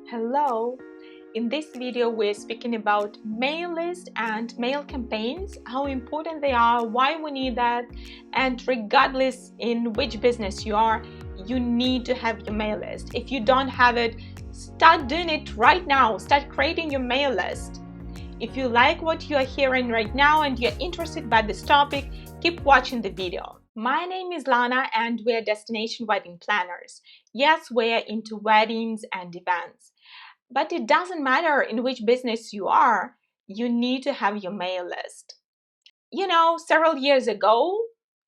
Hello! In this video, we're speaking about mail list and mail campaigns, how important they are, why we need that, and regardless in which business you are, you need to have your mail list. If you don't have it, start doing it right now. Start creating your mail list. If you like what you are hearing right now and you're interested by this topic, keep watching the video. My name is Lana and we're destination wedding planners. Yes, we're into weddings and events. But it doesn't matter in which business you are, you need to have your mail list. Several years ago,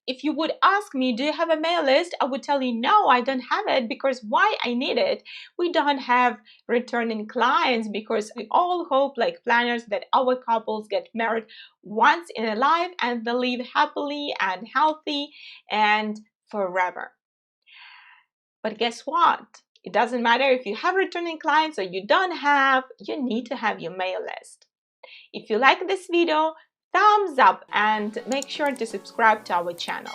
if you would ask me, do you have a mail list? I would tell you, no, I don't have it, because why I need it? We don't have returning clients because we all hope, like planners, that our couples get married once in a life and they live happily and healthy and forever. But guess what? It doesn't matter if you have returning clients or you don't have, you need to have your mail list. If you like this video, thumbs up and make sure to subscribe to our channel.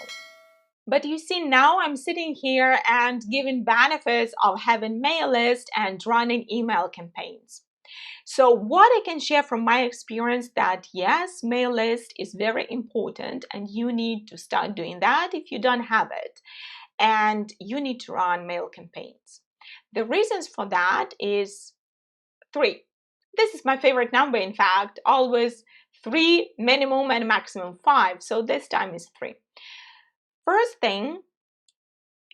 But you see, now I'm sitting here and giving benefits of having mail list and running email campaigns. So what I can share from my experience that yes, mail list is very important and you need to start doing that if you don't have it. And you need to run mail campaigns. The reasons for that is 3. This is my favorite number, in fact, always 3 minimum and maximum 5. So this time is 3. First thing,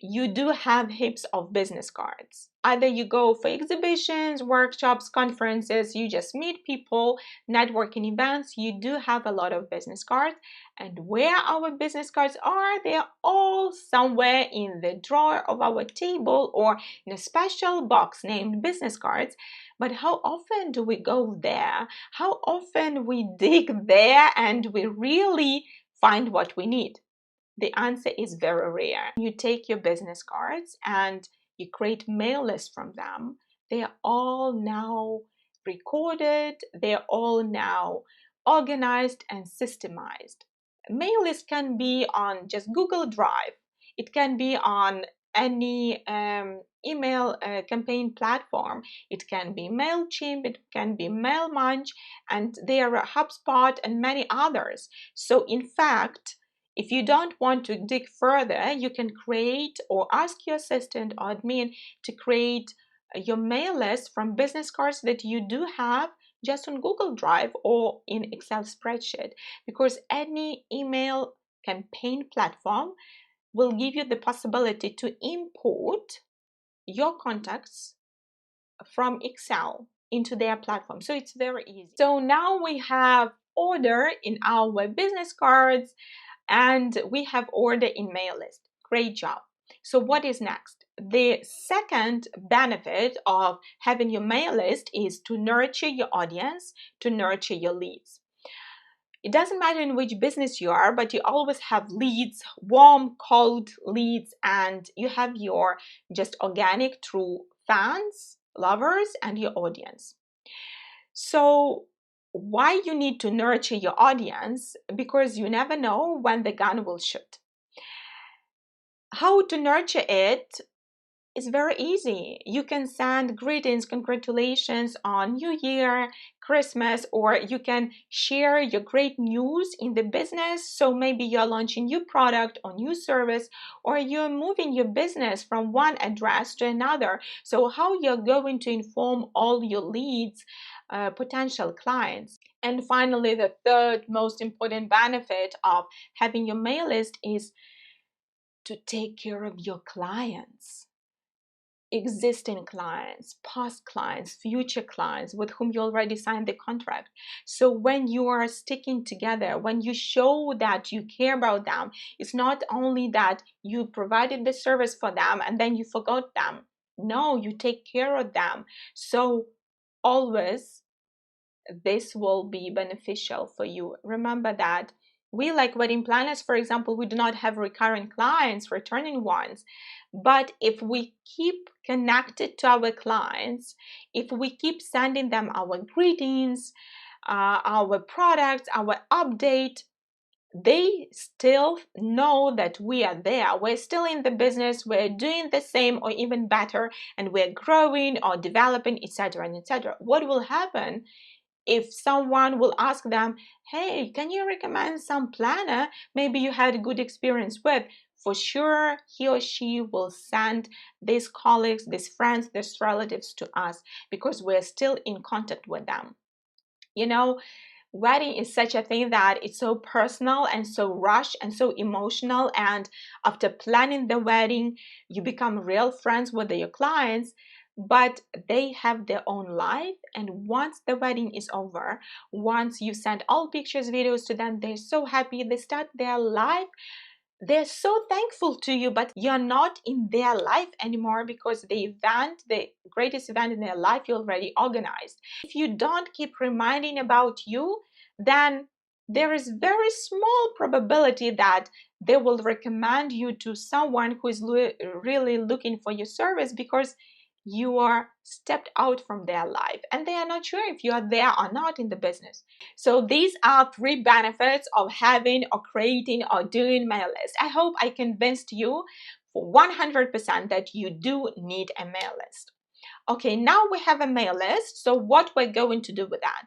you do have heaps of business cards. Either you go for exhibitions, workshops, conferences, you just meet people, networking events, you do have a lot of business cards. And where our business cards are, they're all somewhere in the drawer of our table or in a special box named business cards. But how often do we go there? How often we dig there and we really find what we need? The answer is very rare. You take your business cards and you create mail lists from them. They are all now recorded. They're all now organized and systemized. A mail list can be on just Google Drive. It can be on any email campaign platform. It can be Mailchimp, it can be Mailchimp, and there are HubSpot and many others. So in fact, if you don't want to dig further, you can create or ask your assistant or admin to create your mail list from business cards that you do have just on Google Drive or in Excel spreadsheet, because any email campaign platform will give you the possibility to import your contacts from Excel into their platform. So it's very easy. So now we have order in our business cards and we have order in mail list. Great job. So what is next? The second benefit of having your mail list is to nurture your audience, to nurture your leads. It doesn't matter in which business you are, but you always have leads, warm, cold leads, and you have your just organic through fans, lovers, and your audience. So why you need to nurture your audience? Because you never know when the gun will shoot. How to nurture it is very easy. You can send greetings, congratulations on New Year, Christmas, or you can share your great news in the business. So maybe you're launching new product or new service, or you're moving your business from one address to another. So how you're going to inform all your leads, potential clients. And finally, the third most important benefit of having your mail list is to take care of your clients. Existing clients, past clients, future clients with whom you already signed the contract. So when you are sticking together, when you show that you care about them, it's not only that you provided the service for them and then you forgot them. No, you take care of them. So always this will be beneficial for you. Remember that we, like wedding planners, for example, we do not have recurring clients, returning ones. But if we keep connected to our clients, if we keep sending them our greetings, our products, our update, they still know that we are there. We're still in the business, we're doing the same or even better, and we're growing or developing, etc. and etc. What will happen if someone will ask them, hey, can you recommend some planner maybe you had a good experience with? For sure, he or she will send these colleagues, these friends, these relatives to us because we're still in contact with them. You know, wedding is such a thing that it's so personal and so rushed and so emotional, and after planning the wedding you become real friends with your clients, but they have their own life, and once the wedding is over, once you send all pictures, videos to them, they're so happy, they start their life, they're so thankful to you, but you're not in their life anymore because the event, the greatest event in their life, you already organized. If you don't keep reminding about you, then there is very small probability that they will recommend you to someone who is really looking for your service because you are stepped out from their life and they are not sure if you are there or not in the business. So these are 3 benefits of having or creating or doing mail list. I hope I convinced you for 100% that you do need a mail list. Okay, now we have a mail list. So what we're going to do with that?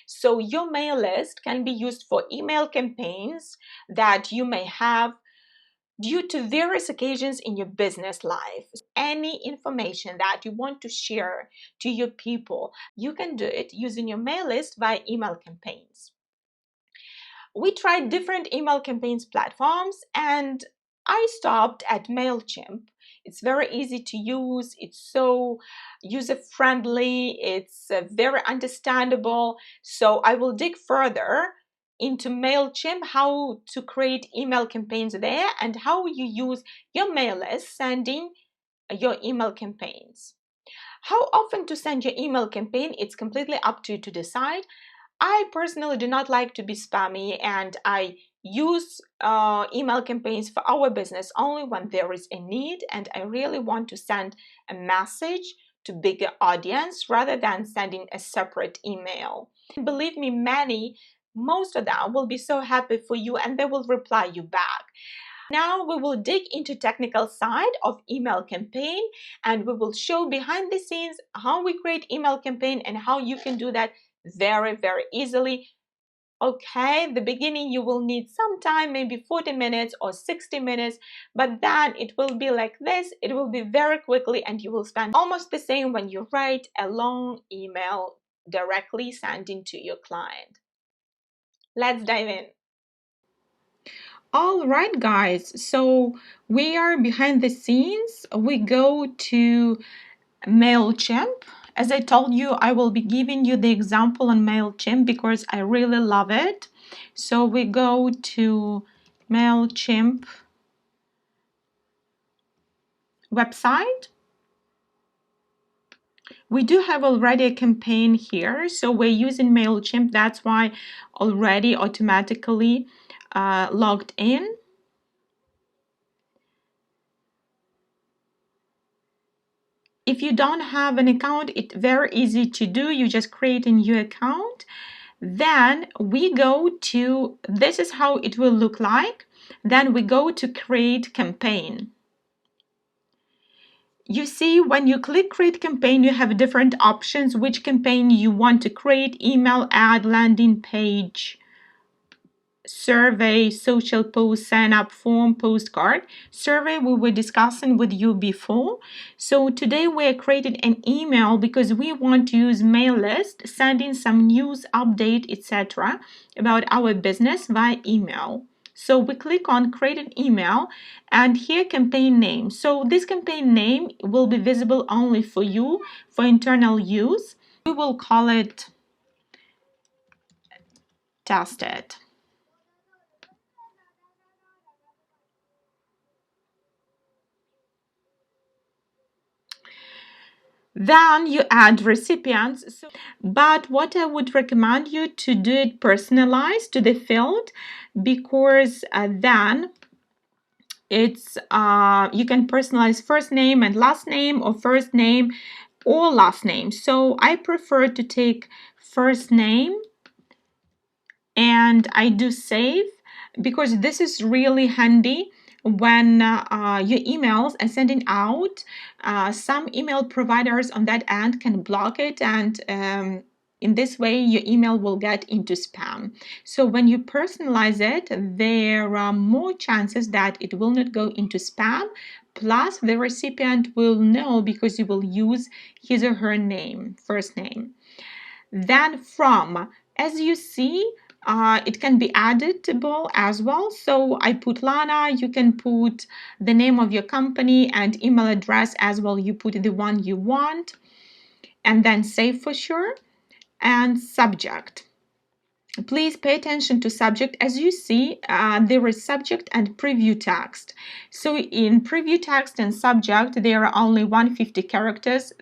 So your mail list can be used for email campaigns that you may have due to various occasions in your business life. Any information that you want to share to your people, you can do it using your mail list via email campaigns. We tried different email campaigns platforms and I stopped at Mailchimp. It's very easy to use, it's so user-friendly, it's very understandable. So I will dig further into Mailchimp, how to create email campaigns there and how you use your mail list sending your email campaigns. How often to send your email campaign, it's completely up to you to decide. I personally do not like to be spammy, and I use email campaigns for our business only when there is a need and I really want to send a message to bigger audience rather than sending a separate email. Believe me, most of them will be so happy for you and they will reply you back. Now we will dig into technical side of email campaign and we will show behind the scenes how we create email campaign and how you can do that very easily. Okay, the beginning you will need some time, maybe 40 minutes or 60 minutes, but then it will be like this, it will be very quickly and you will spend almost the same when you write a long email directly sending to your client. Let's dive in. All right, guys, so we are behind the scenes. We go to Mailchimp. As I told you, I will be giving you the example on Mailchimp because I really love it. So we go to Mailchimp website. We do have already a campaign here, so we're using Mailchimp. That's why already automatically logged in. If you don't have an account, it's very easy to do. You just create a new account. Then we go to, this is how it will look like. Then we go to create campaign. You see, when you click create campaign, you have different options, which campaign you want to create: email, ad, landing page, survey, social post, sign up form, postcard. Survey we were discussing with you before. So today we're creating an email because we want to use mail list, sending some news, update, etc. about our business via email. So we click on create an email and here campaign name. So this campaign name will be visible only for you for internal use. We will call it tested. Then you add recipients. But what I would recommend you to do it personalized to the field because then it's you can personalize first name and last name or first name or last name. So I prefer to take first name and I do save. because this is really handy when your emails are sending out. Some email providers on that end can block it, and in this way your email will get into spam. So when you personalize it, there are more chances that it will not go into spam. Plus the recipient will know because you will use his or her name, first name. Then from, as you see, it can be editable as well. So I put Lana, you can put the name of your company and email address as well. You put the one you want and then save for sure. And subject. Please pay attention to subject. As you see, there is subject and preview text. So in preview text and subject, there are only 150 characters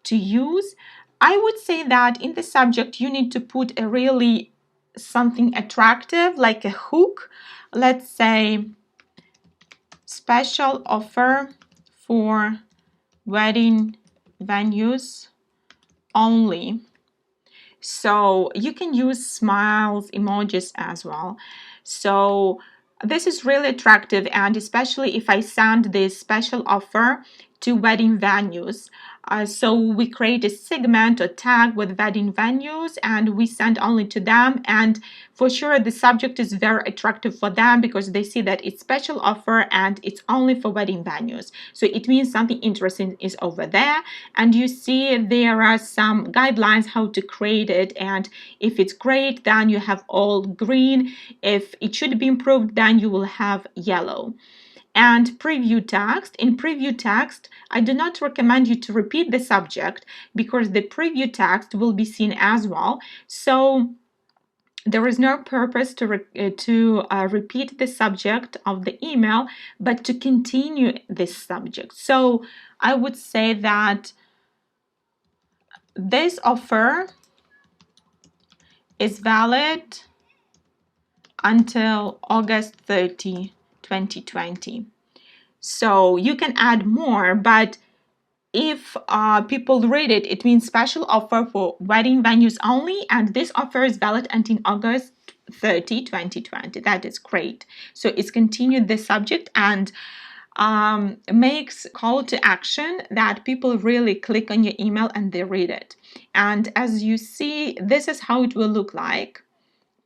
to use. I would say that in the subject, you need to put a really something attractive, like a hook. Let's say special offer for wedding venues only. So you can use smiles, emojis as well. So this is really attractive, and especially if I send this special offer to wedding venues. So we create a segment or tag with wedding venues and we send only to them, and for sure the subject is very attractive for them because they see that it's special offer and it's only for wedding venues. So it means something interesting is over there, and you see there are some guidelines how to create it, and if it's great then you have all green. If it should be improved then you will have yellow. And preview text. In preview text, I do not recommend you to repeat the subject because the preview text will be seen as well. So there is no purpose to repeat the subject of the email, but to continue this subject. So I would say that this offer is valid until August 30, 2020. So you can add more, but if people read it, it means special offer for wedding venues only, and this offer is valid until August 30, 2020. That is great. So it's continued the subject and makes call to action that people really click on your email and they read it. And as you see, this is how it will look like.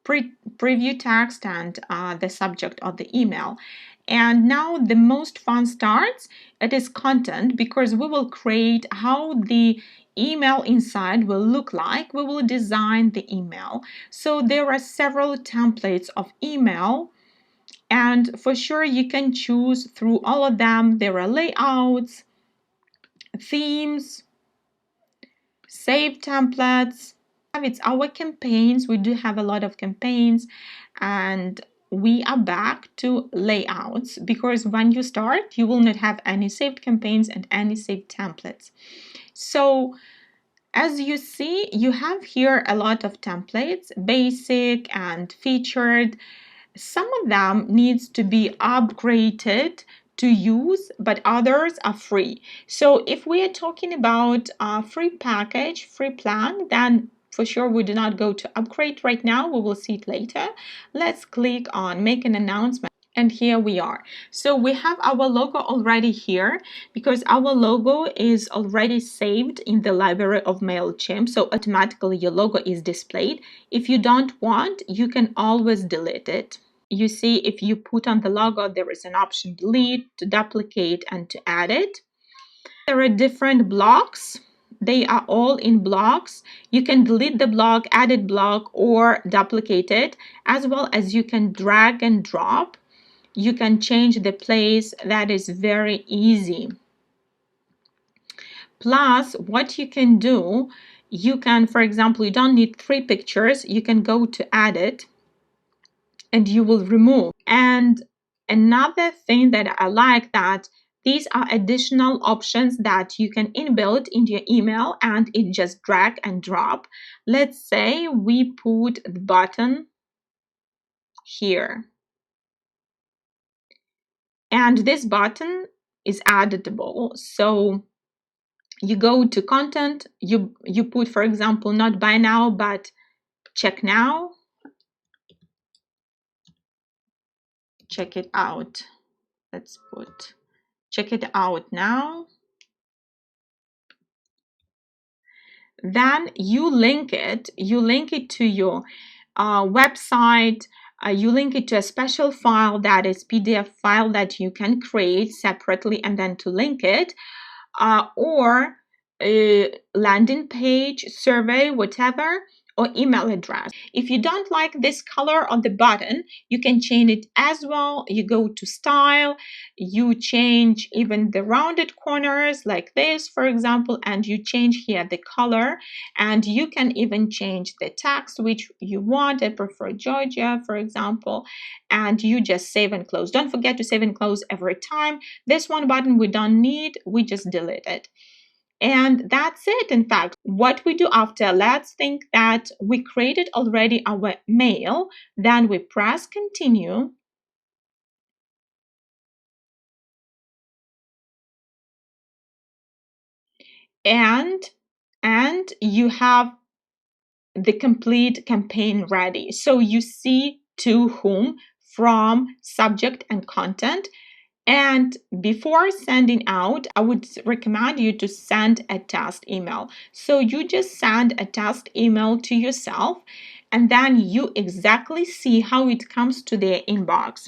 Preview text and the subject of the email. And now the most fun starts. It is content, because we will create how the email inside will look like. We will design the email. So there are several templates of email, and for sure you can choose through all of them. There are layouts, themes, save templates. It's our campaigns. We do have a lot of campaigns, and we are back to layouts because when you start, you will not have any saved campaigns and any saved templates. So as you see, you have here a lot of templates, basic and featured. Some of them needs to be upgraded to use, but others are free. So if we are talking about a free package, free plan, then for sure we do not go to upgrade right now. We will see it later. Let's click on make an announcement. And here we are. So we have our logo already here because our logo is already saved in the library of Mailchimp. So automatically your logo is displayed. If you don't want, you can always delete it. You see, if you put on the logo, there is an option delete, to duplicate, and to add it. There are different blocks. They are all in blocks. You can delete the block, edit block, or duplicate it, as well as you can drag and drop. You can change the place. That is very easy. Plus, what you can do, you can, for example, you don't need 3 pictures. You can go to edit and you will remove. And another thing that I like, that these are additional options that you can inbuilt into your email, and it just drag and drop. Let's say we put the button here, and this button is editable. So you go to content, you put, for example, not buy now but check now, check it out. Let's put check it out now. Then you link it to your website. You link it to a special file that is PDF file that you can create separately, and then to link it, or a landing page, survey, whatever, or email address. If you don't like this color on the button, you can change it as well. You go to style, you change even the rounded corners like this, for example, and you change here the color, and you can even change the text which you want. I prefer Georgia, for example, and you just save and close. Don't forget to save and close every time. This one button we don't need, we just delete it. And that's it. In fact, what we do after, let's think that we created already our mail, then we press continue. And you have the complete campaign ready. So you see to whom, from, subject, and content. And before sending out, I would recommend you to send a test email. So you just send a test email to yourself, and then you exactly see how it comes to their inbox.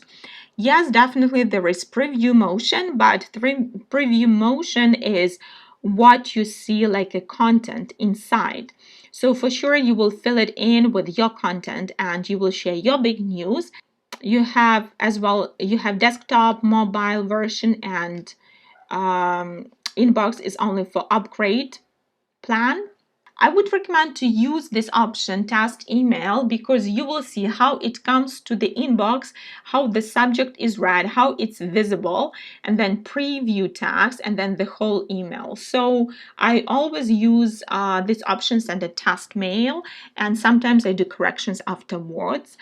Yes, definitely there is preview motion, but preview motion is what you see like a content inside. So for sure you will fill it in with your content and you will share your big news. You have as well, you have desktop, mobile version, and inbox is only for upgrade plan. I would recommend to use this option, test email, because you will see how it comes to the inbox, how the subject is read, how it's visible, and then preview text, and then the whole email. So I always use this option, send a test mail, and sometimes I do corrections afterwards.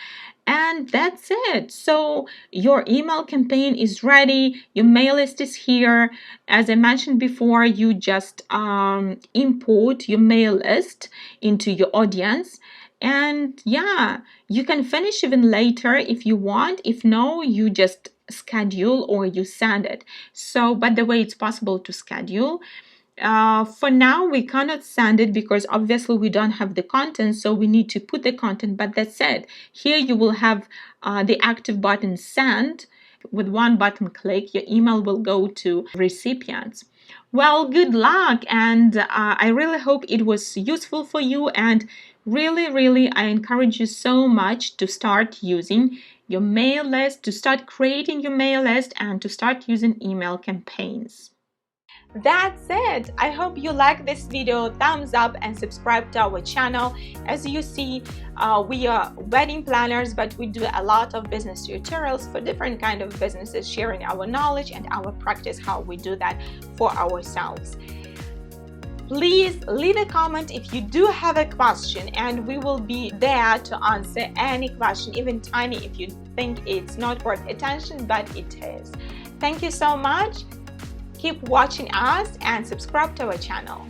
And that's it. So your email campaign is ready. Your mail list is here. As I mentioned before, you just import your mail list into your audience. And yeah, you can finish even later if you want. If no, you just schedule or you send it. So, by the way, it's possible to schedule. For now, we cannot send it because obviously we don't have the content, so we need to put the content, but that's it. Here you will have the active button send. With one button click, your email will go to recipients. Well, good luck, and I really hope it was useful for you, and really, I encourage you so much to start using your mail list, to start creating your mail list, and to start using email campaigns. That's it. I hope you like this video. Thumbs up and subscribe to our channel. As you see, we are wedding planners, but we do a lot of business tutorials for different kind of businesses, sharing our knowledge and our practice, how we do that for ourselves. Please leave a comment if you do have a question, and we will be there to answer any question, even tiny, if you think it's not worth attention, but it is. Thank you so much. Keep watching us and subscribe to our channel.